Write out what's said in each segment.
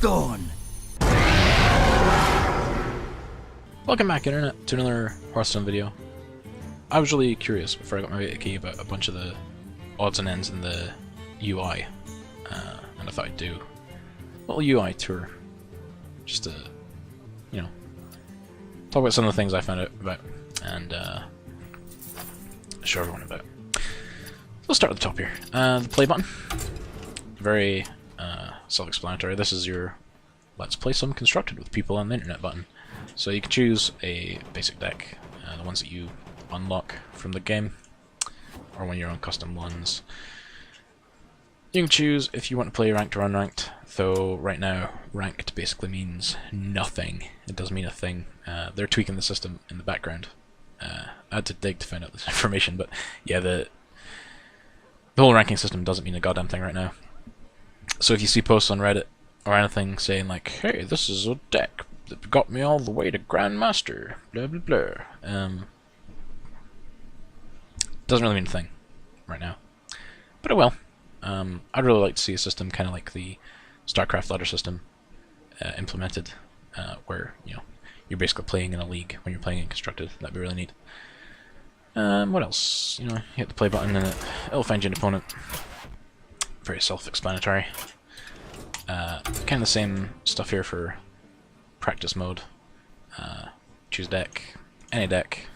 Hearthstone! Welcome back, Internet, to another Hearthstone video. I was really curious before I got my beta key about a bunch of the odds and ends in the UI, and I thought I'd do a little UI tour, just to, you know, talk about some of the things I found out about, and show everyone about. So let's start at the top here. The play button. Very self-explanatory. This is your let's play some constructed with people on the internet button. So you can choose a basic deck, the ones that you unlock from the game, or when you're on custom ones. You can choose if you want to play ranked or unranked, though right now ranked basically means nothing. It doesn't mean a thing. They're tweaking the system in the background. I had to dig to find out this information, but yeah, the whole ranking system doesn't mean a goddamn thing right now. So if you see posts on Reddit or anything saying like, hey, this is a deck that got me all the way to Grandmaster, blah blah blah, doesn't really mean a thing right now, but it will. I'd really like to see a system kind of like the StarCraft ladder system implemented, where you're basically playing in a league when you're playing in constructed. That'd be really neat. What else? You hit the play button and it'll find you an opponent. Very self-explanatory. Kind of the same stuff here for practice mode. Choose deck, any deck,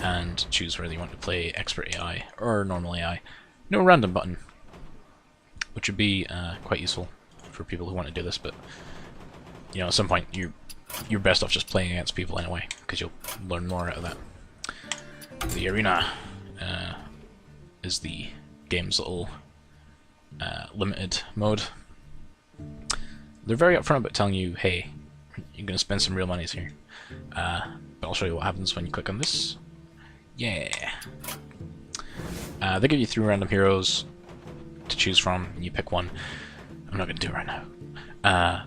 and choose whether you want to play expert AI or normal AI. No random button, which would be quite useful for people who want to do this, but at some point you're best off just playing against people anyway, because you'll learn more out of that. The arena is the game's little limited mode. They're very upfront about telling you, hey, you're going to spend some real monies here. But I'll show you what happens when you click on this. Yeah. They give you 3 random heroes to choose from, and you pick one. I'm not going to do it right now.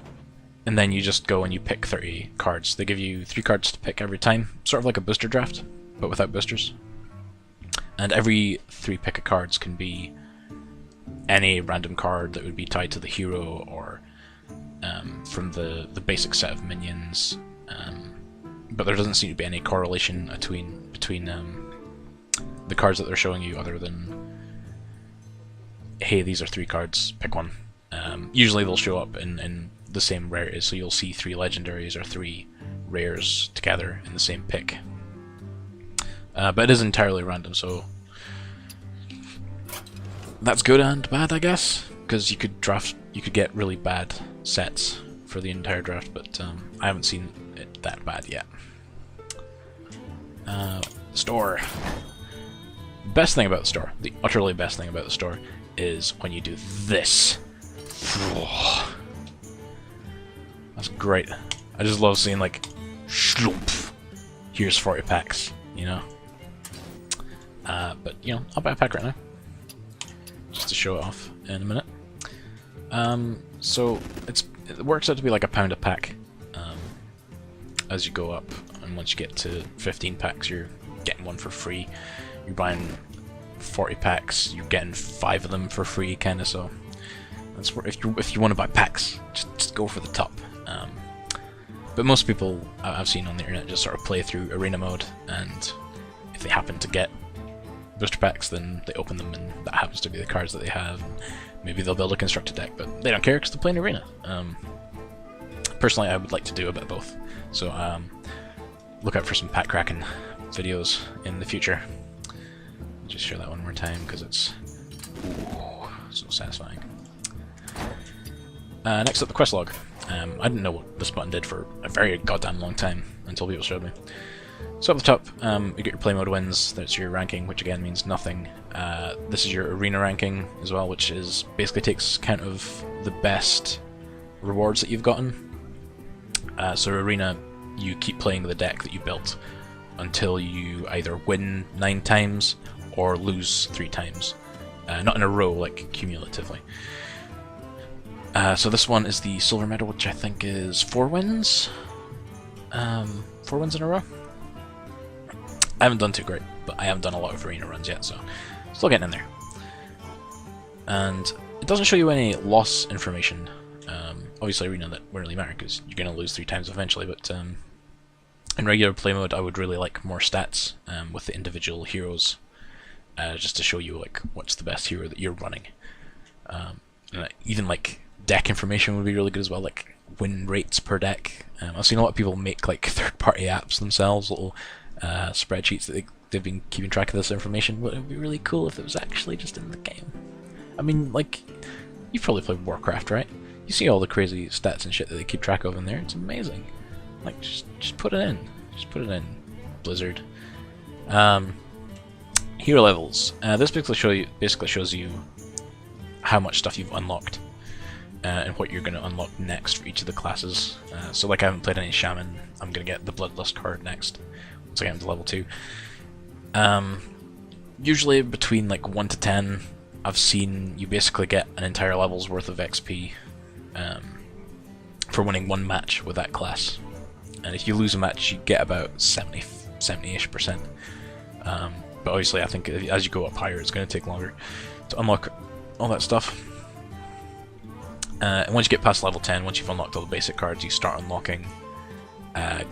And then you just go and you pick 30 cards. They give you 3 cards to pick every time, sort of like a booster draft, but without boosters. And every 3 pick of cards can be any random card that would be tied to the hero, or from the basic set of minions. But there doesn't seem to be any correlation between the cards that they're showing you, other than, hey, these are 3 cards, pick one. Usually they'll show up in the same rarities, so you'll see 3 legendaries or 3 rares together in the same pick. But it is entirely random, so that's good and bad, I guess, because you could get really bad sets for the entire draft, but I haven't seen it that bad yet. Store. Best thing about the store, the utterly best thing about the store, is when you do this. That's great. I just love seeing like, shloomp, here's 40 packs, but I'll buy a pack right now, just to show it off in a minute. So it works out to be like £1 a pack as you go up, and once you get to 15 packs, you're getting one for free. You're buying 40 packs, you're getting 5 of them for free, kinda. So that's where, if you want to buy packs, just go for the top. But most people I've seen on the internet just sort of play through arena mode, and if they happen to get booster packs, then they open them, and that happens to be the cards that they have. Maybe they'll build a constructed deck, but they don't care because they're playing arena. Personally, I would like to do a bit of both, so look out for some pack cracking videos in the future. I'll just share that one more time because it's so satisfying. Next up, the quest log. I didn't know what this button did for a very goddamn long time until people showed me. So up the top, you get your play mode wins. That's your ranking, which again means nothing. This is your arena ranking as well, which is basically takes count of the best rewards that you've gotten. So arena, you keep playing the deck that you built until you either win 9 times or lose 3 times. Not in a row, like cumulatively. So this one is the silver medal, which I think is 4 wins. 4 wins in a row. I haven't done too great, but I haven't done a lot of arena runs yet, so still getting in there. And it doesn't show you any loss information obviously arena that won't really matter because you're going to lose 3 times eventually, but in regular play mode I would really like more stats with the individual heroes, just to show you like what's the best hero that you're running. And even like deck information would be really good as well, like win rates per deck. I've seen a lot of people make like third-party apps themselves, little spreadsheets that they've been keeping track of this information, but it would be really cool if it was actually just in the game. I mean, like, you've probably played Warcraft, right? You see all the crazy stats and shit that they keep track of in there. It's amazing. Like, just put it in. Just put it in, Blizzard. Hero levels. This basically shows you how much stuff you've unlocked and what you're going to unlock next for each of the classes. So, like, I haven't played any Shaman. I'm going to get the Bloodlust card next once I get into level 2. Usually between like 1 to 10, I've seen you basically get an entire level's worth of XP for winning 1 match with that class. And if you lose a match, you get about 70-ish%. But obviously, I think as you go up higher, it's going to take longer to unlock all that stuff. And once you get past level 10, once you've unlocked all the basic cards, you start unlocking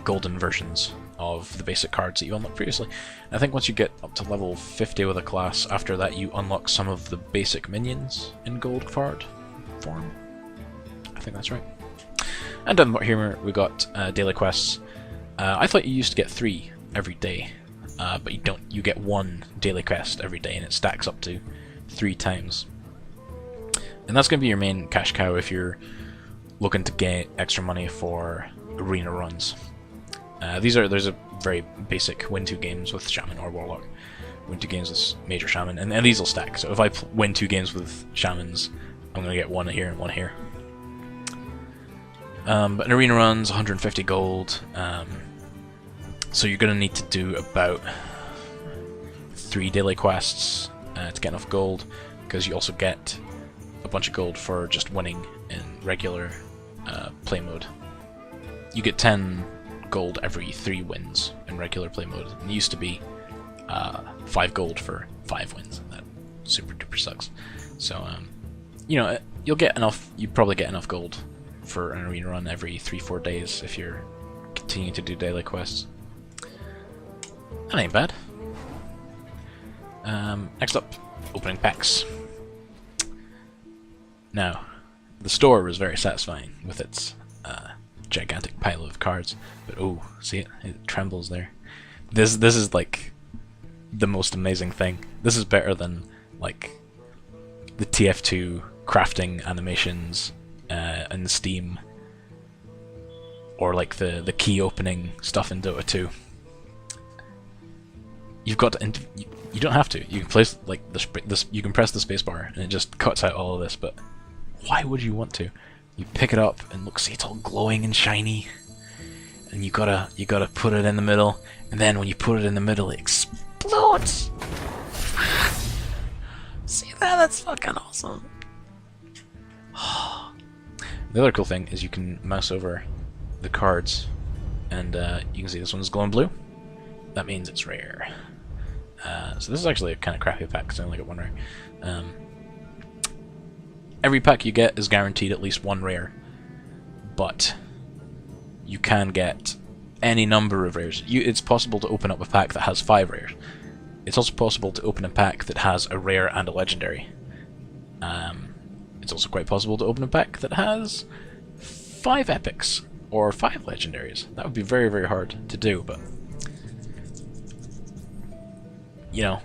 golden versions of the basic cards that you unlocked previously. And I think once you get up to level 50 with a class, after that you unlock some of the basic minions in gold card form. I think that's right. And down here we got daily quests. I thought you used to get 3 every day, but you don't. You get 1 daily quest every day, and it stacks up to 3 times. And that's going to be your main cash cow if you're looking to get extra money for arena runs. There's a very basic win 2 games with Shaman or Warlock, win 2 games with Major Shaman, and these will stack. So if I win 2 games with Shamans, I'm going to get 1 here and 1 here. But in arena runs, 150 gold, so you're going to need to do about 3 daily quests to get enough gold, because you also get a bunch of gold for just winning in regular play mode. You get 10 gold every 3 wins in regular play mode. It used to be 5 gold for 5 wins, and that super duper sucks. So, you know, you'll get enough. You probably get enough gold for an arena run every 3-4 days if you're continuing to do daily quests. That ain't bad. Next up, opening packs. Now, the store was very satisfying with its gigantic pile of cards, but oh, see it? It trembles there. This is like the most amazing thing. This is better than like the TF2 crafting animations in Steam, or like the key opening stuff in Dota 2. You've got to, you don't have to. You can place like this. You can press the spacebar and it just cuts out all of this. But why would you want to? You pick it up and look, see, it's all glowing and shiny, and you gotta put it in the middle, and then when you put it in the middle, it explodes. See that? That's fucking awesome. The other cool thing is you can mouse over the cards, and you can see this one's glowing blue. That means it's rare. So this is actually a kind of crappy pack because I only got 1 rare. Every pack you get is guaranteed at least 1 rare, but you can get any number of rares. It's possible to open up a pack that has 5 rares. It's also possible to open a pack that has a rare and a legendary. It's also quite possible to open a pack that has 5 epics or 5 legendaries. That would be very, very hard to do, but you know,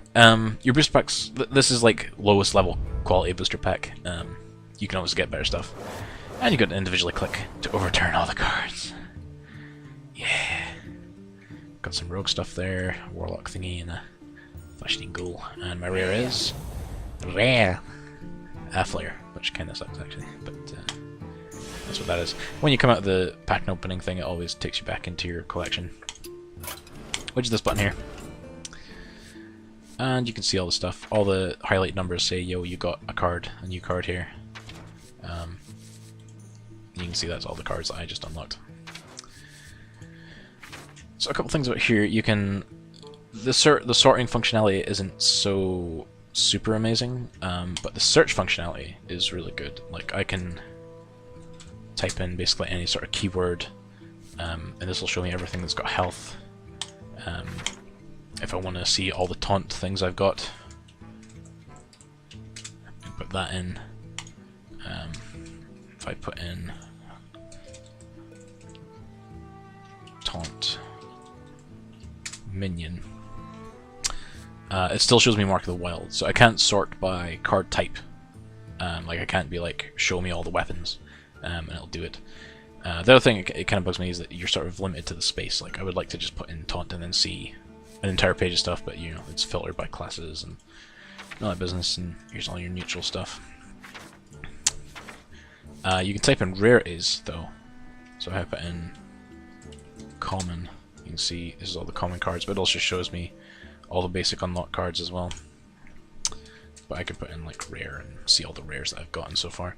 your booster packs. This is like lowest level quality booster pack. You can always get better stuff, and you got to individually click to overturn all the cards. Yeah, got some rogue stuff there, warlock thingy, and a flesh-eating ghoul. And my rare is rare, flare, which kind of sucks actually, but that's what that is. When you come out of the pack opening thing, it always takes you back into your collection, which is this button here. And you can see all the stuff. All the highlight numbers say, yo, you got a new card here. You can see that's all the cards that I just unlocked. So a couple things about here. You can... The sorting functionality isn't so super amazing, but the search functionality is really good. Like, I can type in basically any sort of keyword, and this will show me everything that's got health. If I want to see all the taunt things I've got, I put that in. If I put in taunt minion, it still shows me Mark of the Wild, so I can't sort by card type. Like I can't be like, show me all the weapons, and it'll do it. The other thing it kind of bugs me is that you're sort of limited to the space. Like I would like to just put in taunt and then see an entire page of stuff, but you know, it's filtered by classes and all that business, and here's all your neutral stuff. You can type in rare is though, so if I put in common, you can see this is all the common cards, but it also shows me all the basic unlock cards as well. But I could put in like rare and see all the rares that I've gotten so far.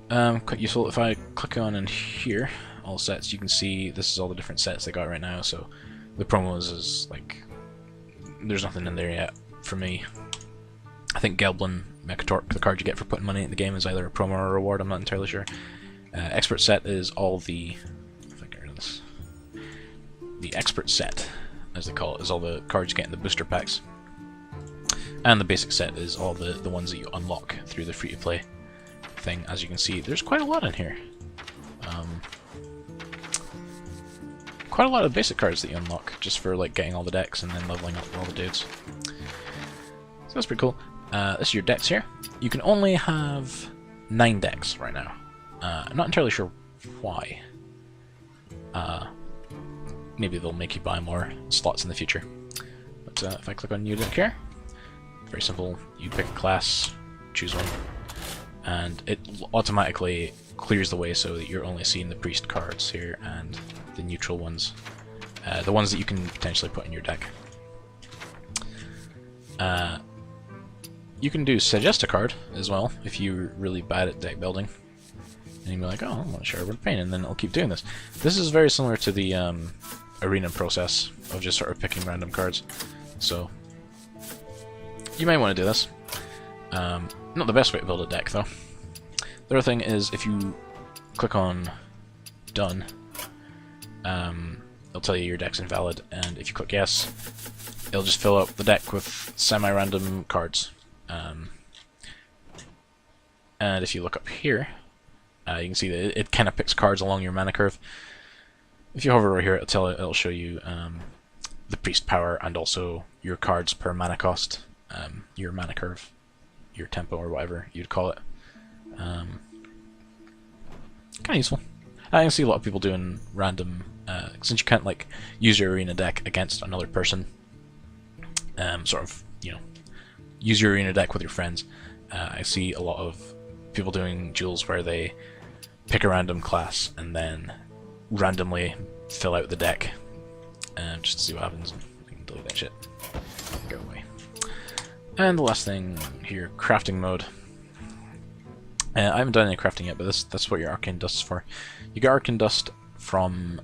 Quite useful. If I click on in here, all sets, you can see this is all the different sets they got right now. So the promos is like, there's nothing in there yet for me. I think Gelblin Mechatork, the card you get for putting money in the game, is either a promo or a reward, I'm not entirely sure. Expert set is all the, if I get rid of this, the expert set, as they call it, is all the cards you get in the booster packs. And the basic set is all the ones that you unlock through the free-to-play thing. As you can see, there's quite a lot in here. Quite a lot of basic cards that you unlock just for like getting all the decks and then leveling up all the dudes. So that's pretty cool. This is your decks here. You can only have 9 decks right now. I'm not entirely sure why. Maybe they'll make you buy more slots in the future. But if I click on new deck here, very simple. You pick a class, choose one, and it automatically clears the way so that you're only seeing the priest cards here and the neutral ones, the ones that you can potentially put in your deck. You can do suggest a card as well if you're really bad at deck building, and you'll be like, oh, I'm not sure what to paint, and then it'll keep doing this. This is very similar to the arena process of just sort of picking random cards, so you may want to do this. Not the best way to build a deck though. The other thing is if you click on done, it'll tell you your deck's invalid, and if you click yes, it'll just fill up the deck with semi-random cards. And if you look up here, you can see that it kind of picks cards along your mana curve. If you hover over here, it'll show you the priest power and also your cards per mana cost, your mana curve, your tempo, or whatever you'd call it. Kind of useful. I can see a lot of people doing random, since you can't like use your arena deck against another person, sort of, you know, use your arena deck with your friends. I see a lot of people doing duels where they pick a random class and then randomly fill out the deck just to see what happens. I can delete that shit. Go away. And the last thing here, crafting mode. I haven't done any crafting yet, but that's what your arcane dust is for. You get arcane dust from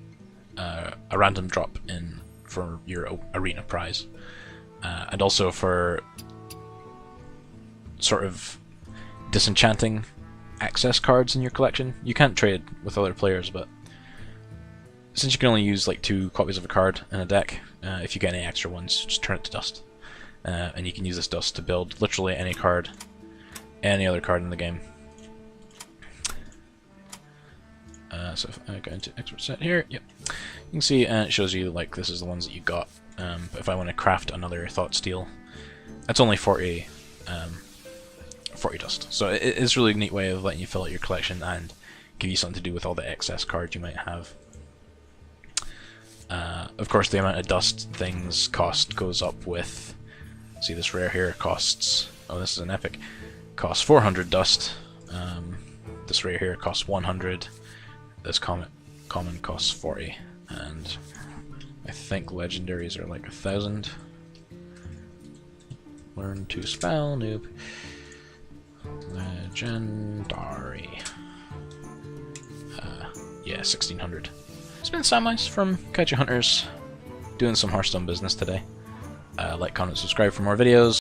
a random drop in for your arena prize, and also for sort of disenchanting access cards in your collection. You can't trade with other players, but since you can only use like 2 copies of a card in a deck, if you get any extra ones, just turn it to dust. And you can use this dust to build literally any card, any other card in the game. So if I go into expert set here, yep, you can see it shows you like this is the ones that you got. But if I want to craft another Thought Steel, that's only 40 dust. So it's a really neat way of letting you fill out your collection and give you something to do with all the excess cards you might have. Of course, the amount of dust things cost goes up with. See, this rare here costs. Oh, this is an epic. Costs 400 dust. This rare here costs 100. This common costs 40, and I think legendaries are like 1,000. Learn to spell, noob. Legendary. Yeah, 1,600. It's been Samwise from Kaiju Hunters, doing some Hearthstone business today. Like, comment, subscribe for more videos.